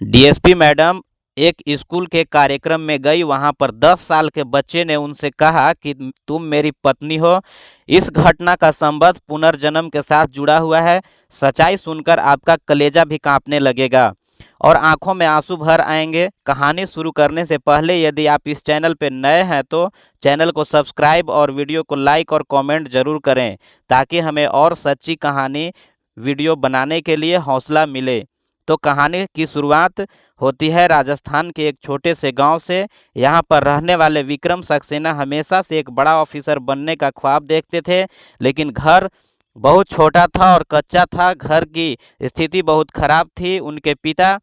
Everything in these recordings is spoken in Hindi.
डीएसपी मैडम एक स्कूल के कार्यक्रम में गई। वहां पर 10 साल के बच्चे ने उनसे कहा कि तुम मेरी पत्नी हो। इस घटना का संबंध पुनर्जन्म के साथ जुड़ा हुआ है। सच्चाई सुनकर आपका कलेजा भी कांपने लगेगा और आंखों में आंसू भर आएंगे। कहानी शुरू करने से पहले यदि आप इस चैनल पर नए हैं तो चैनल को सब्सक्राइब और वीडियो को लाइक और कमेंट जरूर करें, ताकि हमें और सच्ची कहानी वीडियो बनाने के लिए हौसला मिले। तो कहानी की शुरुआत होती है राजस्थान के एक छोटे से गांव से। यहाँ पर रहने वाले विक्रम सक्सेना हमेशा से एक बड़ा ऑफिसर बनने का ख्वाब देखते थे, लेकिन घर बहुत छोटा था और कच्चा था। घर की स्थिति बहुत खराब थी। उनके पिता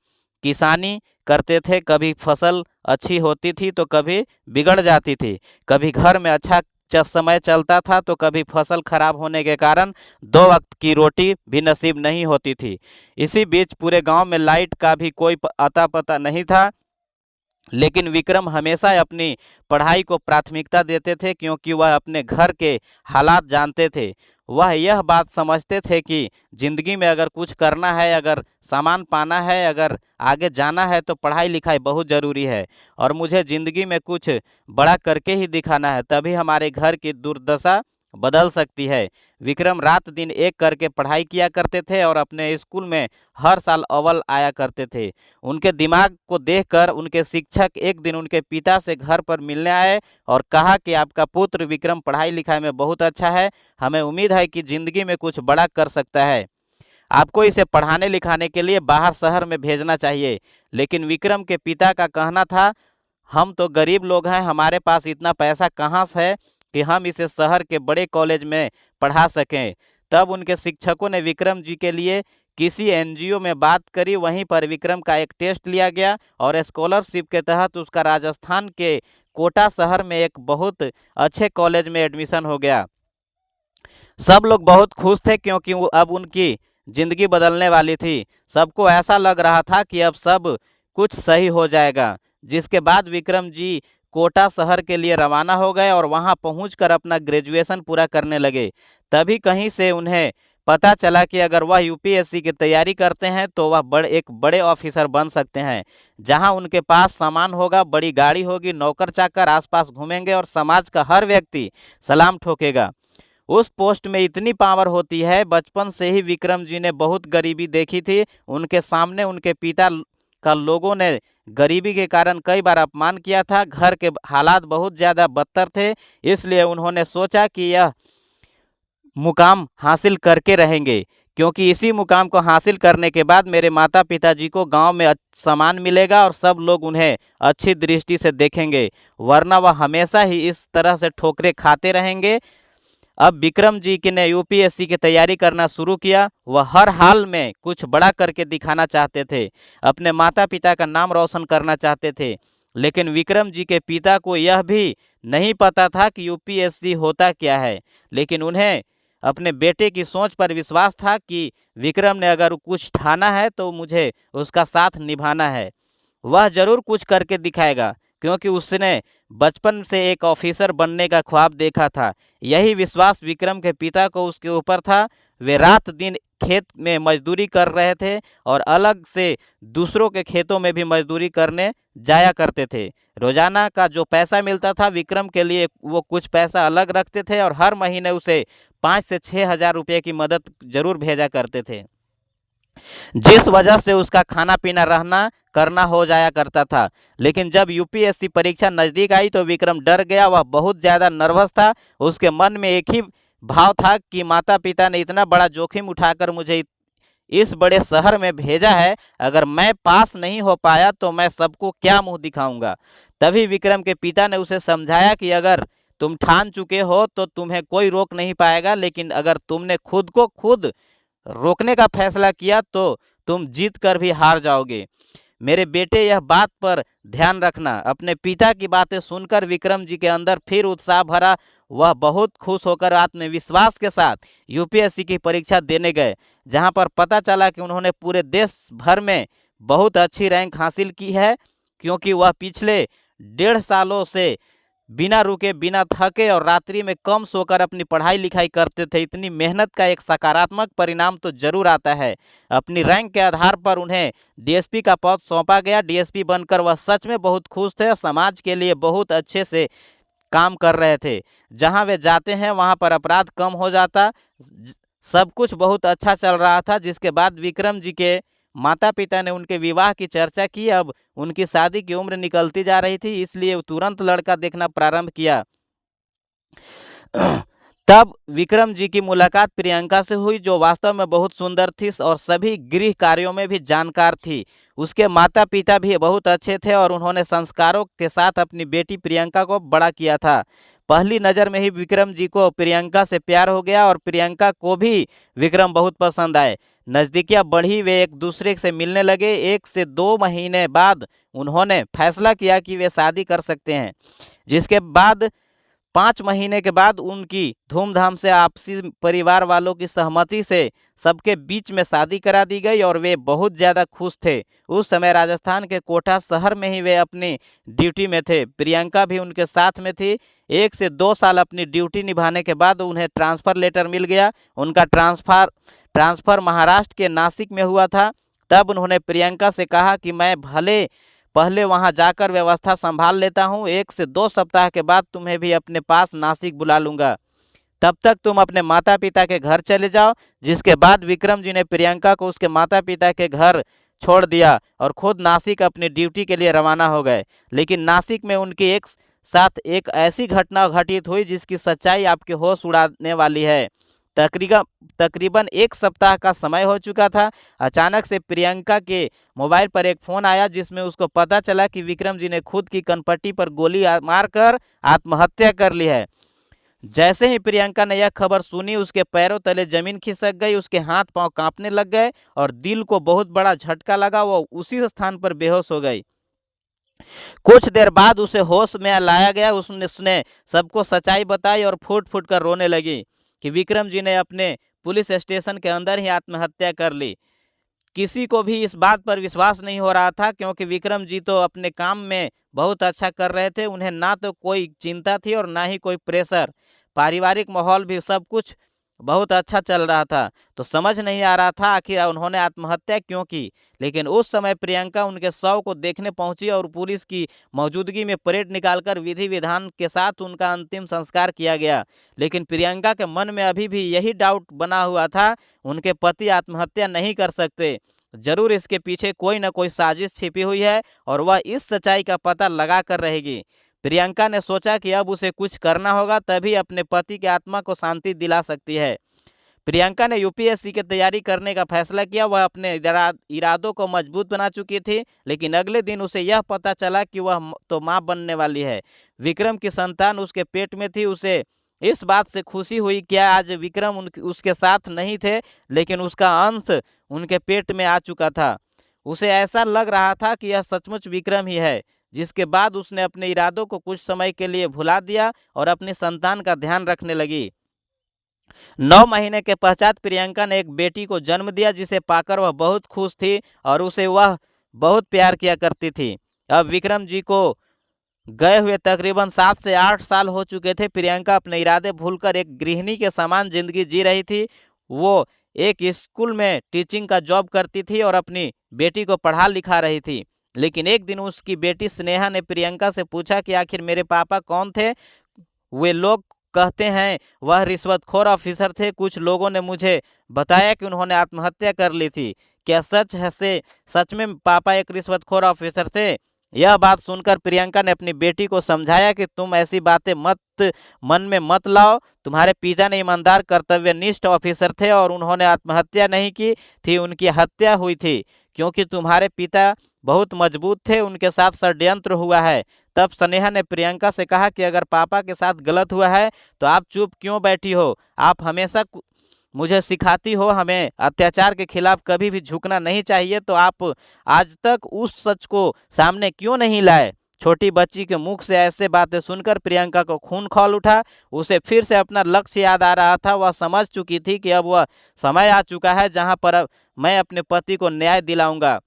किसानी करते थे। कभी फसल अच्छी होती थी तो कभी बिगड़ जाती थी। कभी घर में अच्छा समय चलता था तो कभी फसल खराब होने के कारण 2 वक्त की रोटी भी नसीब नहीं होती थी। इसी बीच पूरे गांव में लाइट का भी कोई अता पता नहीं था। लेकिन विक्रम हमेशा अपनी पढ़ाई को प्राथमिकता देते थे, क्योंकि वह अपने घर के हालात जानते थे। वह यह बात समझते थे कि जिंदगी में अगर कुछ करना है, अगर सामान पाना है, अगर आगे जाना है तो पढ़ाई लिखाई बहुत ज़रूरी है और मुझे ज़िंदगी में कुछ बड़ा करके ही दिखाना है, तभी हमारे घर की दुर्दशा बदल सकती है। विक्रम रात दिन एक करके पढ़ाई किया करते थे और अपने स्कूल में हर साल अव्वल आया करते थे। उनके दिमाग को देखकर उनके शिक्षक एक दिन उनके पिता से घर पर मिलने आए और कहा कि आपका पुत्र विक्रम पढ़ाई लिखाई में बहुत अच्छा है। हमें उम्मीद है कि ज़िंदगी में कुछ बड़ा कर सकता है। आपको इसे पढ़ाने लिखाने के लिए बाहर शहर में भेजना चाहिए। लेकिन विक्रम के पिता का कहना था, हम तो गरीब लोग हैं, हमारे पास इतना पैसा कहाँ से है कि हम इसे शहर के बड़े कॉलेज में पढ़ा सकें। तब उनके शिक्षकों ने विक्रम जी के लिए किसी एनजीओ में बात करी। वहीं पर विक्रम का एक टेस्ट लिया गया और स्कॉलरशिप के तहत उसका राजस्थान के कोटा शहर में एक बहुत अच्छे कॉलेज में एडमिशन हो गया। सब लोग बहुत खुश थे, क्योंकि वो अब उनकी ज़िंदगी बदलने वाली थी। सबको ऐसा लग रहा था कि अब सब कुछ सही हो जाएगा। जिसके बाद विक्रम जी कोटा शहर के लिए रवाना हो गए और वहां पहुंचकर अपना ग्रेजुएशन पूरा करने लगे। तभी कहीं से उन्हें पता चला कि अगर वह यूपीएससी की तैयारी करते हैं तो वह एक बड़े ऑफिसर बन सकते हैं, जहां उनके पास सामान होगा, बड़ी गाड़ी होगी, नौकर चाकर आसपास घूमेंगे और समाज का हर व्यक्ति सलाम ठोकेगा। उस पोस्ट में इतनी पावर होती है। बचपन से ही विक्रम जी ने बहुत गरीबी देखी थी। उनके सामने उनके पिता का लोगों ने गरीबी के कारण कई बार अपमान किया था। घर के हालात बहुत ज़्यादा बदतर थे, इसलिए उन्होंने सोचा कि यह मुकाम हासिल करके रहेंगे, क्योंकि इसी मुकाम को हासिल करने के बाद मेरे माता पिताजी को गांव में सम्मान मिलेगा और सब लोग उन्हें अच्छी दृष्टि से देखेंगे, वरना वह हमेशा ही इस तरह से ठोकरें खाते रहेंगे। अब विक्रम जी की ने यूपीएससी की तैयारी करना शुरू किया। वह हर हाल में कुछ बड़ा करके दिखाना चाहते थे, अपने माता पिता का नाम रोशन करना चाहते थे। लेकिन विक्रम जी के पिता को यह भी नहीं पता था कि यूपीएससी होता क्या है। लेकिन उन्हें अपने बेटे की सोच पर विश्वास था कि विक्रम ने अगर कुछ ठाना है तो मुझे उसका साथ निभाना है। वह जरूर कुछ करके दिखाएगा, क्योंकि उसने बचपन से एक ऑफिसर बनने का ख्वाब देखा था। यही विश्वास विक्रम के पिता को उसके ऊपर था। वे रात दिन खेत में मजदूरी कर रहे थे और अलग से दूसरों के खेतों में भी मजदूरी करने जाया करते थे। रोजाना का जो पैसा मिलता था विक्रम के लिए, वो कुछ पैसा अलग रखते थे और हर महीने उसे 5 से 6 हज़ार रुपये की मदद जरूर भेजा करते थे, जिस वजह से उसका खाना पीना रहना करना हो जाया करता था। लेकिन जब यूपीएससी परीक्षा नज़दीक आई तो विक्रम डर गया। वह बहुत ज़्यादा नर्वस था। उसके मन में एक ही भाव था कि माता पिता ने इतना बड़ा जोखिम उठाकर मुझे इस बड़े शहर में भेजा है, अगर मैं पास नहीं हो पाया तो मैं सबको क्या मुंह दिखाऊंगा। तभी विक्रम के पिता ने उसे समझाया कि अगर तुम ठान चुके हो तो तुम्हें कोई रोक नहीं पाएगा, लेकिन अगर तुमने खुद को खुद रोकने का फैसला किया तो तुम जीत कर भी हार जाओगे। मेरे बेटे, यह बात पर ध्यान रखना। अपने पिता की बातें सुनकर विक्रम जी के अंदर फिर उत्साह भरा। वह बहुत खुश होकर आत्मविश्वास के साथ यूपीएससी की परीक्षा देने गए, जहां पर पता चला कि उन्होंने पूरे देश भर में बहुत अच्छी रैंक हासिल की है, क्योंकि वह पिछले 1.5 सालों से बिना रुके बिना थके और रात्रि में कम सोकर अपनी पढ़ाई लिखाई करते थे। इतनी मेहनत का एक सकारात्मक परिणाम तो जरूर आता है। अपनी रैंक के आधार पर उन्हें डीएसपी का पद सौंपा गया। डीएसपी बनकर वह सच में बहुत खुश थे और समाज के लिए बहुत अच्छे से काम कर रहे थे। जहां वे जाते हैं वहां पर अपराध कम हो जाता। सब कुछ बहुत अच्छा चल रहा था, जिसके बाद विक्रम जी के माता पिता ने उनके विवाह की चर्चा की। अब उनकी शादी की उम्र निकलती जा रही थी, इसलिए वो तुरंत लड़का देखना प्रारंभ किया। तब विक्रम जी की मुलाकात प्रियंका से हुई, जो वास्तव में बहुत सुंदर थी और सभी गृह कार्यों में भी जानकार थी। उसके माता पिता भी बहुत अच्छे थे और उन्होंने संस्कारों के साथ अपनी बेटी प्रियंका को बड़ा किया था। पहली नज़र में ही विक्रम जी को प्रियंका से प्यार हो गया और प्रियंका को भी विक्रम बहुत पसंद आए। नज़दीकियाँ बढ़ी, वे एक दूसरे से मिलने लगे। 1 से 2 महीने बाद उन्होंने फैसला किया कि वे शादी कर सकते हैं, जिसके बाद 5 महीने के बाद उनकी धूमधाम से आपसी परिवार वालों की सहमति से सबके बीच में शादी करा दी गई और वे बहुत ज़्यादा खुश थे। उस समय राजस्थान के कोटा शहर में ही वे अपनी ड्यूटी में थे। प्रियंका भी उनके साथ में थी। 1 से 2 साल अपनी ड्यूटी निभाने के बाद उन्हें ट्रांसफ़र लेटर मिल गया। उनका ट्रांसफ़र महाराष्ट्र के नासिक में हुआ था। तब उन्होंने प्रियंका से कहा कि मैं भले पहले वहां जाकर व्यवस्था संभाल लेता हूं, 1 से 2 सप्ताह के बाद तुम्हें भी अपने पास नासिक बुला लूंगा। तब तक तुम अपने माता पिता के घर चले जाओ। जिसके बाद विक्रम जी ने प्रियंका को उसके माता पिता के घर छोड़ दिया और खुद नासिक अपनी ड्यूटी के लिए रवाना हो गए। लेकिन नासिक में उनके एक साथ एक ऐसी घटना घटित हुई जिसकी सच्चाई आपके होश उड़ाने वाली है। तकरीबन 1 सप्ताह का समय हो चुका था। अचानक से प्रियंका के मोबाइल पर एक फ़ोन आया, जिसमें उसको पता चला कि विक्रम जी ने खुद की कनपट्टी पर गोली मारकर आत्महत्या कर ली है। जैसे ही प्रियंका ने यह खबर सुनी, उसके पैरों तले जमीन खिसक गई, उसके हाथ पांव कांपने लग गए और दिल को बहुत बड़ा झटका लगा। वो उसी स्थान पर बेहोश हो गई। कुछ देर बाद उसे होश में लाया गया। उसने सबको सच्चाई बताई और फूट फूट कर रोने लगी कि विक्रम जी ने अपने पुलिस स्टेशन के अंदर ही आत्महत्या कर ली। किसी को भी इस बात पर विश्वास नहीं हो रहा था, क्योंकि विक्रम जी तो अपने काम में बहुत अच्छा कर रहे थे। उन्हें ना तो कोई चिंता थी और ना ही कोई प्रेशर। पारिवारिक माहौल भी सब कुछ बहुत अच्छा चल रहा था। तो समझ नहीं आ रहा था आखिर उन्होंने आत्महत्या क्यों की। लेकिन उस समय प्रियंका उनके शव को देखने पहुंची और पुलिस की मौजूदगी में परेड निकालकर विधि विधान के साथ उनका अंतिम संस्कार किया गया। लेकिन प्रियंका के मन में अभी भी यही डाउट बना हुआ था, उनके पति आत्महत्या नहीं कर सकते। जरूर इसके पीछे कोई न कोई साजिश छिपी हुई है और वह इस सच्चाई का पता लगा कर रहेगी। प्रियंका ने सोचा कि अब उसे कुछ करना होगा, तभी अपने पति की आत्मा को शांति दिला सकती है। प्रियंका ने यूपीएससी की तैयारी करने का फैसला किया। वह अपने इरादों को मजबूत बना चुकी थी। लेकिन अगले दिन उसे यह पता चला कि वह तो मां बनने वाली है। विक्रम की संतान उसके पेट में थी। उसे इस बात से खुशी हुई कि आज विक्रम उसके साथ नहीं थे, लेकिन उसका अंश उनके पेट में आ चुका था। उसे ऐसा लग रहा था कि यह सचमुच विक्रम ही है। जिसके बाद उसने अपने इरादों को कुछ समय के लिए भुला दिया और अपनी संतान का ध्यान रखने लगी। 9 महीने के पश्चात प्रियंका ने एक बेटी को जन्म दिया, जिसे पाकर वह बहुत खुश थी और उसे वह बहुत प्यार किया करती थी। अब विक्रम जी को गए हुए तकरीबन 7 से 8 साल हो चुके थे। प्रियंका अपने इरादे भूलकर एक गृहिणी के समान जिंदगी जी रही थी। वो एक स्कूल में टीचिंग का जॉब करती थी और अपनी बेटी को पढ़ा लिखा रही थी। लेकिन एक दिन उसकी बेटी स्नेहा ने प्रियंका से पूछा कि आखिर मेरे पापा कौन थे। वे लोग कहते हैं वह रिश्वतखोर ऑफिसर थे। कुछ लोगों ने मुझे बताया कि उन्होंने आत्महत्या कर ली थी। क्या सच है? सच में पापा एक रिश्वतखोर ऑफिसर थे? यह बात सुनकर प्रियंका ने अपनी बेटी को समझाया कि तुम ऐसी बातें मन में मत लाओ। तुम्हारे पिता ने ईमानदार कर्तव्यनिष्ठ ऑफिसर थे और उन्होंने आत्महत्या नहीं की थी, उनकी हत्या हुई थी, क्योंकि तुम्हारे पिता बहुत मजबूत थे। उनके साथ षड्यंत्र हुआ है। तब स्नेहा ने प्रियंका से कहा कि अगर पापा के साथ गलत हुआ है तो आप चुप क्यों बैठी हो? आप हमेशा मुझे सिखाती हो हमें अत्याचार के खिलाफ कभी भी झुकना नहीं चाहिए, तो आप आज तक उस सच को सामने क्यों नहीं लाए? छोटी बच्ची के मुख से ऐसे बातें सुनकर प्रियंका को खून खौल उठा। उसे फिर से अपना लक्ष्य याद आ रहा था। वह समझ चुकी थी कि अब वह समय आ चुका है जहां पर मैं अपने पति को न्याय दिलाऊंगा।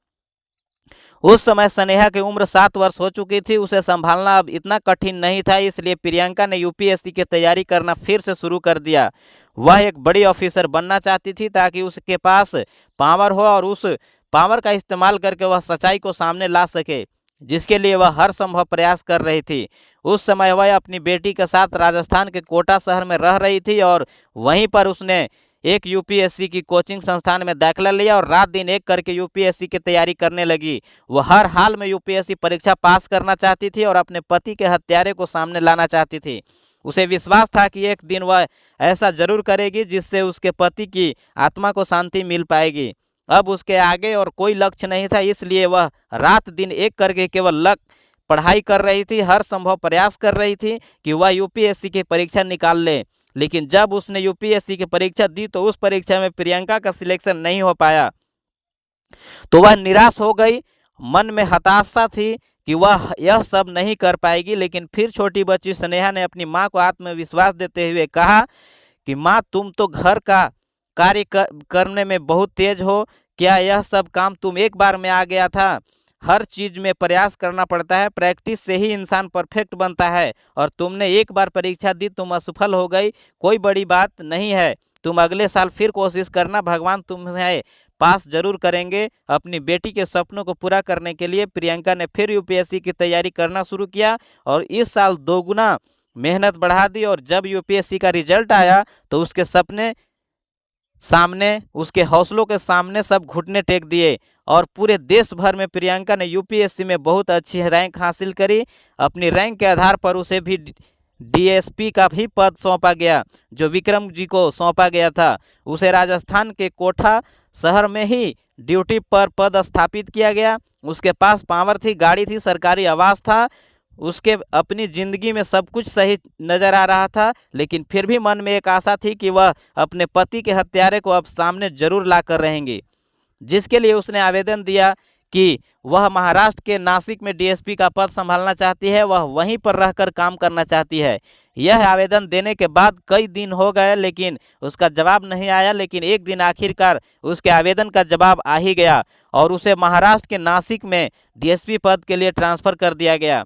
उस समय स्नेहा की उम्र 7 वर्ष हो चुकी थी। उसे संभालना अब इतना कठिन नहीं था, इसलिए प्रियंका ने यूपीएससी की तैयारी करना फिर से शुरू कर दिया। वह एक बड़ी ऑफिसर बनना चाहती थी ताकि उसके पास पावर हो और उस पावर का इस्तेमाल करके वह सच्चाई को सामने ला सके, जिसके लिए वह हर संभव प्रयास कर रही थी। उस समय वह अपनी बेटी के साथ राजस्थान के कोटा शहर में रह रही थी और वहीं पर उसने एक यूपीएससी की कोचिंग संस्थान में दाखिला लिया और रात दिन एक करके यूपीएससी की तैयारी करने लगी। वह हर हाल में यूपीएससी परीक्षा पास करना चाहती थी और अपने पति के हत्यारे को सामने लाना चाहती थी। उसे विश्वास था कि एक दिन वह ऐसा जरूर करेगी जिससे उसके पति की आत्मा को शांति मिल पाएगी। अब उसके आगे और कोई लक्ष्य नहीं था, इसलिए वह रात दिन एक करके केवल पढ़ाई कर रही थी, हर संभव प्रयास कर रही थी कि वह यूपीएससी की परीक्षा निकाल ले। लेकिन जब उसने यूपीएससी की परीक्षा दी तो उस परीक्षा में प्रियंका का सिलेक्शन नहीं हो पाया, तो वह निराश हो गई। मन में हताशा थी कि वह यह सब नहीं कर पाएगी। लेकिन फिर छोटी बच्ची स्नेहा ने अपनी मां को आत्मविश्वास देते हुए कहा कि मां, तुम तो घर का कार्य करने में बहुत तेज हो। क्या यह सब काम तुम एक बार में आ गया था? हर चीज में प्रयास करना पड़ता है, प्रैक्टिस से ही इंसान परफेक्ट बनता है। और तुमने एक बार परीक्षा दी, तुम असफल हो गई, कोई बड़ी बात नहीं है। तुम अगले साल फिर कोशिश करना, भगवान तुम्हें पास जरूर करेंगे। अपनी बेटी के सपनों को पूरा करने के लिए प्रियंका ने फिर यूपीएससी की तैयारी करना शुरू किया और इस साल दोगुना मेहनत बढ़ा दी। और जब यूपीएससी का रिजल्ट आया तो उसके सपने सामने, उसके हौसलों के सामने सब घुटने टेक दिए और पूरे देश भर में प्रियंका ने यूपीएससी में बहुत अच्छी रैंक हासिल करी। अपनी रैंक के आधार पर उसे भी डीएसपी का भी पद सौंपा गया, जो विक्रम जी को सौंपा गया था। उसे राजस्थान के कोटा शहर में ही ड्यूटी पर पद स्थापित किया गया। उसके पास पावर थी, गाड़ी थी, सरकारी आवास था। उसके अपनी जिंदगी में सब कुछ सही नजर आ रहा था, लेकिन फिर भी मन में एक आशा थी कि वह अपने पति के हत्यारे को अब सामने जरूर ला कर रहेंगी, जिसके लिए उसने आवेदन दिया कि वह महाराष्ट्र के नासिक में डीएसपी का पद संभालना चाहती है, वह वहीं पर रहकर काम करना चाहती है। यह आवेदन देने के बाद कई दिन हो गए लेकिन उसका जवाब नहीं आया। लेकिन एक दिन आखिरकार उसके आवेदन का जवाब आ ही गया और उसे महाराष्ट्र के नासिक में डीएसपी पद के लिए ट्रांसफ़र कर दिया गया।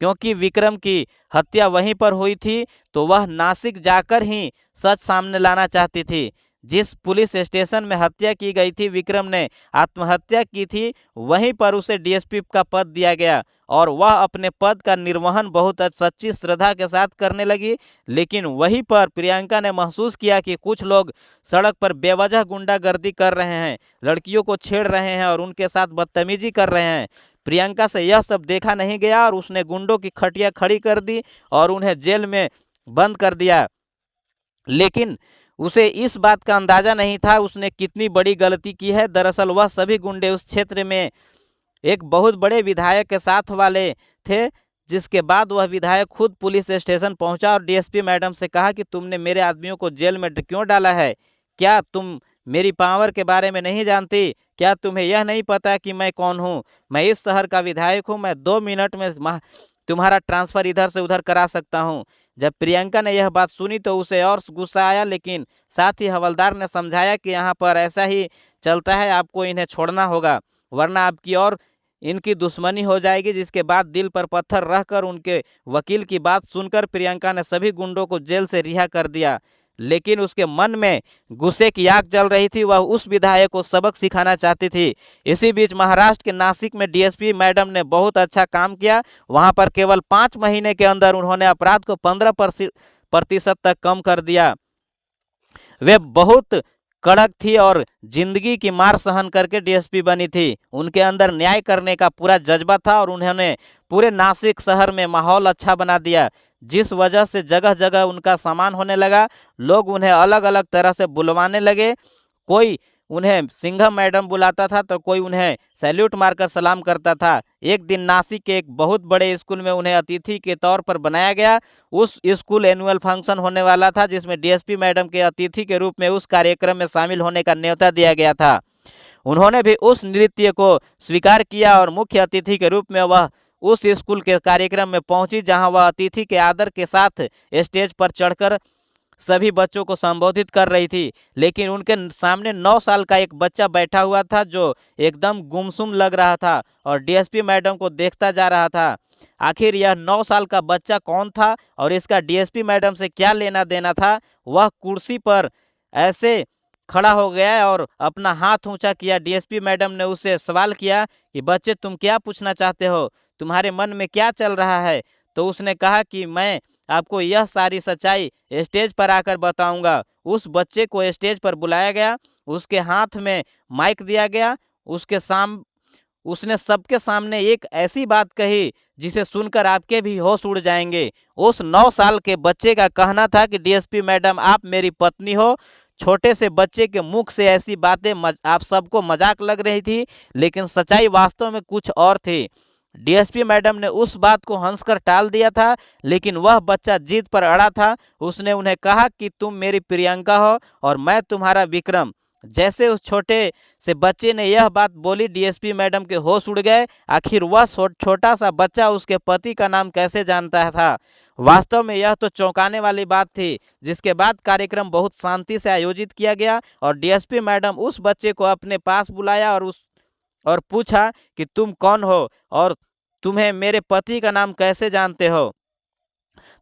क्योंकि विक्रम की हत्या वहीं पर हुई थी तो वह नासिक जाकर ही सच सामने लाना चाहती थी। जिस पुलिस स्टेशन में हत्या की गई थी, विक्रम ने आत्महत्या की थी, वहीं पर उसे डीएसपी का पद दिया गया और वह अपने पद का निर्वहन बहुत सच्ची श्रद्धा के साथ करने लगी। लेकिन वहीं पर प्रियंका ने महसूस किया कि कुछ लोग सड़क पर बेवजह गुंडागर्दी कर रहे हैं, लड़कियों को छेड़ रहे हैं और उनके साथ बदतमीजी कर रहे हैं। प्रियंका से यह सब देखा नहीं गया और उसने गुंडों की खटिया खड़ी कर दी और उन्हें जेल में बंद कर दिया। लेकिन उसे इस बात का अंदाजा नहीं था उसने कितनी बड़ी गलती की है। दरअसल वह सभी गुंडे उस क्षेत्र में एक बहुत बड़े विधायक के साथ वाले थे, जिसके बाद वह विधायक खुद पुलिस स्टेशन पहुंचा और डीएसपी मैडम से कहा कि तुमने मेरे आदमियों को जेल में क्यों डाला है? क्या तुम मेरी पावर के बारे में नहीं जानती? क्या तुम्हें यह नहीं पता कि मैं कौन हूँ? मैं इस शहर का विधायक हूँ। मैं 2 मिनट में तुम्हारा ट्रांसफ़र इधर से उधर करा सकता हूँ। जब प्रियंका ने यह बात सुनी तो उसे और गुस्सा आया, लेकिन साथ ही हवलदार ने समझाया कि यहाँ पर ऐसा ही चलता है, आपको इन्हें छोड़ना होगा वरना आपकी और इनकी दुश्मनी हो जाएगी। जिसके बाद दिल पर पत्थर रखकर उनके वकील की बात सुनकर प्रियंका ने सभी गुंडों को जेल से रिहा कर दिया। लेकिन उसके मन में गुस्से की आग जल रही थी, वह उस विधायक को सबक सिखाना चाहती थी। इसी बीच महाराष्ट्र के नासिक में डीएसपी मैडम ने बहुत अच्छा काम किया। वहां पर केवल 5 महीने के अंदर उन्होंने अपराध को 15% तक कम कर दिया। वे बहुत कड़क थी और जिंदगी की मार सहन करके डीएसपी बनी थी। उनके अंदर न्याय करने का पूरा जज्बा था और उन्होंने पूरे नासिक शहर में माहौल अच्छा बना दिया, जिस वजह से जगह जगह उनका सम्मान होने लगा। लोग उन्हें अलग अलग तरह से बुलवाने लगे। कोई उन्हें सिंघम मैडम बुलाता था तो कोई उन्हें सैल्यूट मारकर सलाम करता था। एक दिन नासिक के एक बहुत बड़े स्कूल में उन्हें अतिथि के तौर पर बनाया गया। उस स्कूल एनुअल फंक्शन होने वाला था, जिसमें डीएसपी मैडम के अतिथि के रूप में उस कार्यक्रम में शामिल होने का न्योता दिया गया था। उन्होंने भी उस नृत्य को स्वीकार किया और मुख्य अतिथि के रूप में वह उस स्कूल के कार्यक्रम में पहुंची, जहां वह अतिथि के आदर के साथ स्टेज पर चढ़कर सभी बच्चों को संबोधित कर रही थी, लेकिन उनके सामने 9 साल का एक बच्चा बैठा हुआ था जो एकदम गुमसुम लग रहा था और डीएसपी मैडम को देखता जा रहा था। आखिर यह 9 साल का बच्चा कौन था और इसका डीएसपी मैडम से क्या लेना देना था? वह कुर्सी पर ऐसे खड़ा हो गया और अपना हाथ ऊंचा किया। डीएसपी मैडम ने उससे सवाल किया कि बच्चे, तुम क्या पूछना चाहते हो? तुम्हारे मन में क्या चल रहा है? तो उसने कहा कि मैं आपको यह सारी सच्चाई स्टेज पर आकर बताऊंगा। उस बच्चे को स्टेज पर बुलाया गया, उसके हाथ में माइक दिया गया, उसने सबके सामने एक ऐसी बात कही जिसे सुनकर आपके भी होश उड़ जाएंगे। उस 9 साल के बच्चे का कहना था कि डीएसपी मैडम, आप मेरी पत्नी हो। छोटे से बच्चे के मुख से ऐसी बातें आप सबको मजाक लग रही थी, लेकिन सच्चाई वास्तव में कुछ और थी। डीएसपी मैडम ने उस बात को हंसकर टाल दिया था, लेकिन वह बच्चा जिद पर अड़ा था। उसने उन्हें कहा कि तुम मेरी प्रियंका हो और मैं तुम्हारा विक्रम। जैसे उस छोटे से बच्चे ने यह बात बोली, डीएसपी मैडम के होश उड़ गए। आखिर वह छोटा सा बच्चा उसके पति का नाम कैसे जानता था? वास्तव में यह तो चौंकाने वाली बात थी। जिसके बाद कार्यक्रम बहुत शांति से आयोजित किया गया और डीएसपी मैडम उस बच्चे को अपने पास बुलाया और पूछा कि तुम कौन हो और तुम्हें मेरे पति का नाम कैसे जानते हो?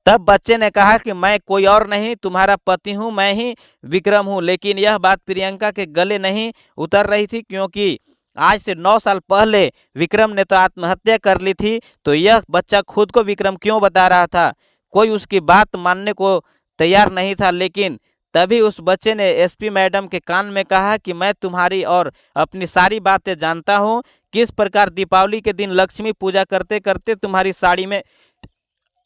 तब बच्चे ने कहा कि मैं कोई और नहीं, तुम्हारा पति हूँ, मैं ही विक्रम हूँ। लेकिन यह बात प्रियंका के गले नहीं उतर रही थी, क्योंकि आज से 9 साल पहले विक्रम ने तो आत्महत्या कर ली थी। तो यह बच्चा खुद को विक्रम क्यों बता रहा था? कोई उसकी बात मानने को तैयार नहीं था। लेकिन तभी उस बच्चे ने एसपी मैडम के कान में कहा कि मैं तुम्हारी और अपनी सारी बातें जानता हूँ। किस प्रकार दीपावली के दिन लक्ष्मी पूजा करते करते तुम्हारी साड़ी में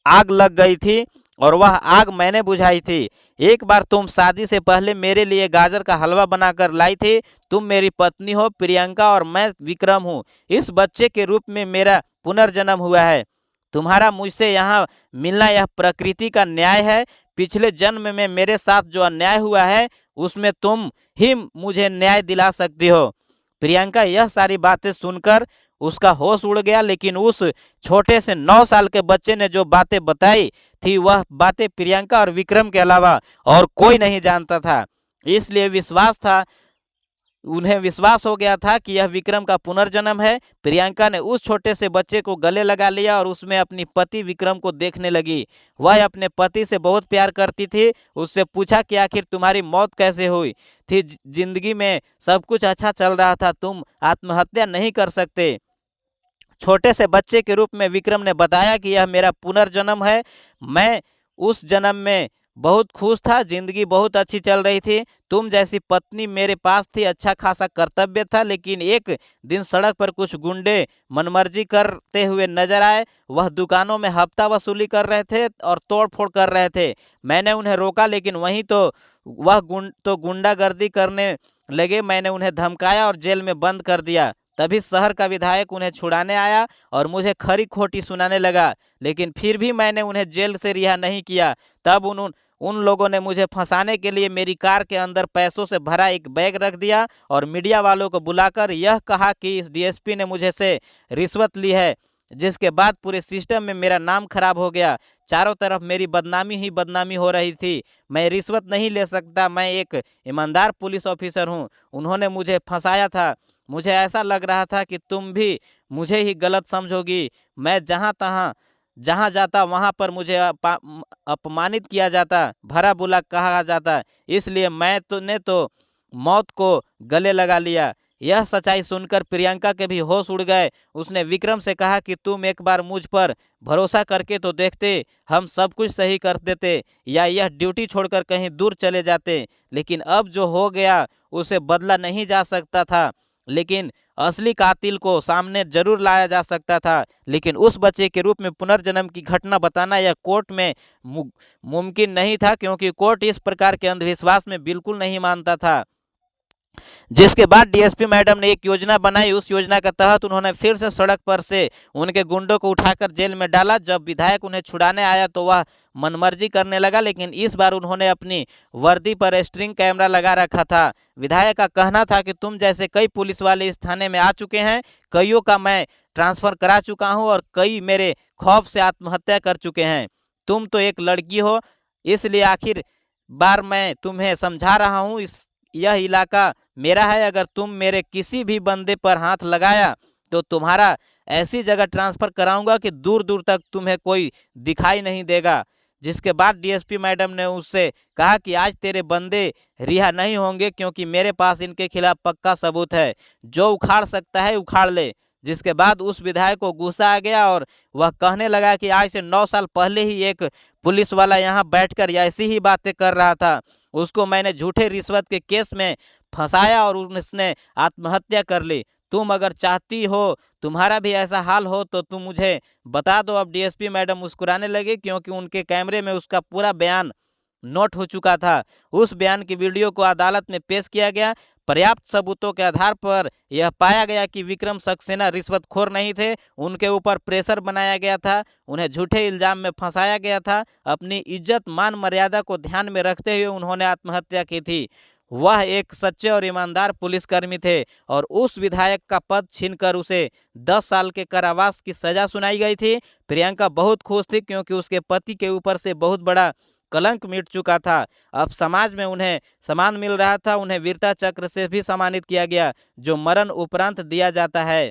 आग लग गई थी और वह आग मैंने बुझाई थी। एक बार तुम शादी से पहले मेरे लिए गाजर का हलवा बनाकर लाई थी। तुम मेरी पत्नी हो प्रियंका और मैं विक्रम हूँ। इस बच्चे के रूप में मेरा पुनर्जन्म हुआ है। तुम्हारा मुझसे यहाँ मिलना यह प्रकृति का न्याय है। पिछले जन्म में मेरे साथ जो अन्याय हुआ है उसमें तुम ही मुझे न्याय दिला सकती हो। प्रियंका यह सारी बातें सुनकर उसका होश उड़ गया, लेकिन उस छोटे से 9 साल के बच्चे ने जो बातें बताई थी वह बातें प्रियंका और विक्रम के अलावा और कोई नहीं जानता था। इसलिए उन्हें विश्वास हो गया था कि यह विक्रम का पुनर्जन्म है। प्रियंका ने उस छोटे से बच्चे को गले लगा लिया और उसमें अपनी पति विक्रम को देखने लगी। वह अपने पति से बहुत प्यार करती थी। उससे पूछा कि आखिर तुम्हारी मौत कैसे हुई थी? जिंदगी में सब कुछ अच्छा चल रहा था, तुम आत्महत्या नहीं कर सकते? छोटे से बच्चे के रूप में विक्रम ने बताया कि यह मेरा पुनर्जन्म है। मैं उस जन्म में बहुत खुश था, जिंदगी बहुत अच्छी चल रही थी। तुम जैसी पत्नी मेरे पास थी, अच्छा खासा कर्तव्य था। लेकिन एक दिन सड़क पर कुछ गुंडे मनमर्जी करते हुए नजर आए। वह दुकानों में हफ्ता वसूली कर रहे थे और तोड़फोड़ कर रहे थे। मैंने उन्हें रोका, लेकिन वहीं तो वह गुंडागर्दी करने लगे। मैंने उन्हें धमकाया और जेल में बंद कर दिया। तभी शहर का विधायक उन्हें छुड़ाने आया और मुझे खरी खोटी सुनाने लगा, लेकिन फिर भी मैंने उन्हें जेल से रिहा नहीं किया। तब उन लोगों ने मुझे फंसाने के लिए मेरी कार के अंदर पैसों से भरा एक बैग रख दिया और मीडिया वालों को बुलाकर यह कहा कि इस डीएसपी ने मुझे से रिश्वत ली है, जिसके बाद पूरे सिस्टम में मेरा नाम खराब हो गया। चारों तरफ मेरी बदनामी ही बदनामी हो रही थी। मैं रिश्वत नहीं ले सकता, मैं एक ईमानदार पुलिस ऑफिसर हूँ। उन्होंने मुझे फंसाया था। मुझे ऐसा लग रहा था कि तुम भी मुझे ही गलत समझोगी। मैं जहाँ जाता वहाँ पर मुझे अपमानित किया जाता, भला बुरा कहा जाता। इसलिए मैंने तो मौत को गले लगा लिया। यह सच्चाई सुनकर प्रियंका के भी होश उड़ गए। उसने विक्रम से कहा कि तुम एक बार मुझ पर भरोसा करके तो देखते, हम सब कुछ सही कर देते या यह ड्यूटी छोड़कर कहीं दूर चले जाते। लेकिन अब जो हो गया उसे बदला नहीं जा सकता था, लेकिन असली कातिल को सामने जरूर लाया जा सकता था। लेकिन उस बच्चे के रूप में पुनर्जन्म की घटना बताना यह कोर्ट में मुमकिन नहीं था, क्योंकि कोर्ट इस प्रकार के अंधविश्वास में बिल्कुल नहीं मानता था। जिसके बाद डीएसपी मैडम ने एक योजना बनाई। उस योजना के तहत उन्होंने फिर से सड़क पर से उनके गुंडों को उठाकर जेल में डाला। जब विधायक उन्हें छुड़ाने आया तो वह मनमर्जी करने लगा, लेकिन इस बार उन्होंने अपनी वर्दी पर स्ट्रिंग कैमरा लगा रखा था। विधायक का कहना था कि तुम जैसे कई पुलिस वाले इस थाने में आ चुके हैं, कईयों का मैं ट्रांसफर करा चुका हूं और कई मेरे खौफ से आत्महत्या कर चुके हैं। तुम तो एक लड़की हो, इसलिए आखिर बार मैं तुम्हें समझा रहा हूँ, यह इलाका मेरा है। अगर तुम मेरे किसी भी बंदे पर हाथ लगाया तो तुम्हारा ऐसी जगह ट्रांसफ़र कराऊंगा कि दूर दूर तक तुम्हें कोई दिखाई नहीं देगा। जिसके बाद डीएसपी मैडम ने उससे कहा कि आज तेरे बंदे रिहा नहीं होंगे, क्योंकि मेरे पास इनके खिलाफ पक्का सबूत है। जो उखाड़ सकता है उखाड़ ले। जिसके बाद उस विधायक को गुस्सा आ गया और वह कहने लगा कि आज से 9 साल पहले ही एक पुलिस वाला यहाँ बैठकर ऐसी ही बातें कर रहा था। उसको मैंने झूठे रिश्वत के केस में फंसाया और उसने आत्महत्या कर ली। तुम अगर चाहती हो तुम्हारा भी ऐसा हाल हो तो तुम मुझे बता दो। अब डीएसपी मैडम मुस्कुराने लगी, क्योंकि उनके कैमरे में उसका पूरा बयान नोट हो चुका था। उस बयान की वीडियो को अदालत में पेश किया गया। पर्याप्त सबूतों के आधार पर यह पाया गया कि विक्रम सक्सेना रिश्वतखोर नहीं थे। उनके ऊपर प्रेशर बनाया गया था, उन्हें झूठे इल्जाम में फंसाया गया था। अपनी इज्जत मान मर्यादा को ध्यान में रखते हुए उन्होंने आत्महत्या की थी। वह एक सच्चे और ईमानदार पुलिसकर्मी थे और उस विधायक का पद छीनकर उसे 10 साल के कारावास की सजा सुनाई गई थी। प्रियंका बहुत खुश थी, क्योंकि उसके पति के ऊपर से बहुत बड़ा कलंक मिट चुका था। अब समाज में उन्हें सम्मान मिल रहा था। उन्हें वीरता चक्र से भी सम्मानित किया गया, जो मरण उपरांत दिया जाता है।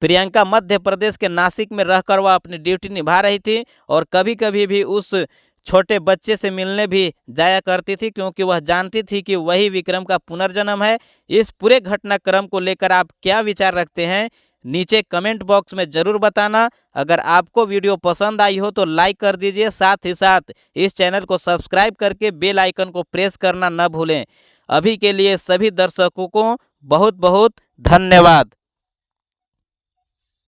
प्रियंका मध्य प्रदेश के नासिक में रहकर वह अपनी ड्यूटी निभा रही थी और कभी कभी भी उस छोटे बच्चे से मिलने भी जाया करती थी, क्योंकि वह जानती थी कि वही विक्रम का पुनर्जन्म है। इस पूरे घटनाक्रम को लेकर आप क्या विचार रखते हैं, नीचे कमेंट बॉक्स में ज़रूर बताना। अगर आपको वीडियो पसंद आई हो तो लाइक कर दीजिए, साथ ही साथ इस चैनल को सब्सक्राइब करके बेल आइकन को प्रेस करना न भूलें। अभी के लिए सभी दर्शकों को बहुत बहुत धन्यवाद।